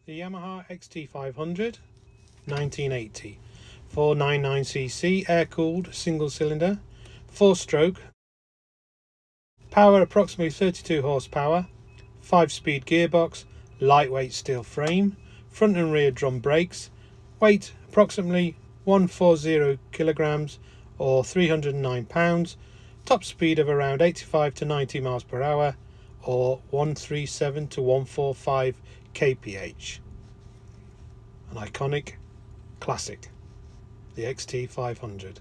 The Yamaha XT500 1980 499cc air-cooled single-cylinder 4-stroke, power approximately 32 horsepower, 5-speed gearbox, lightweight steel frame, front and rear drum brakes, weight approximately 140 kilograms or 309 pounds, top speed of around 85 to 90 miles per hour or 137 to 145 kph. An iconic classic, the XT500.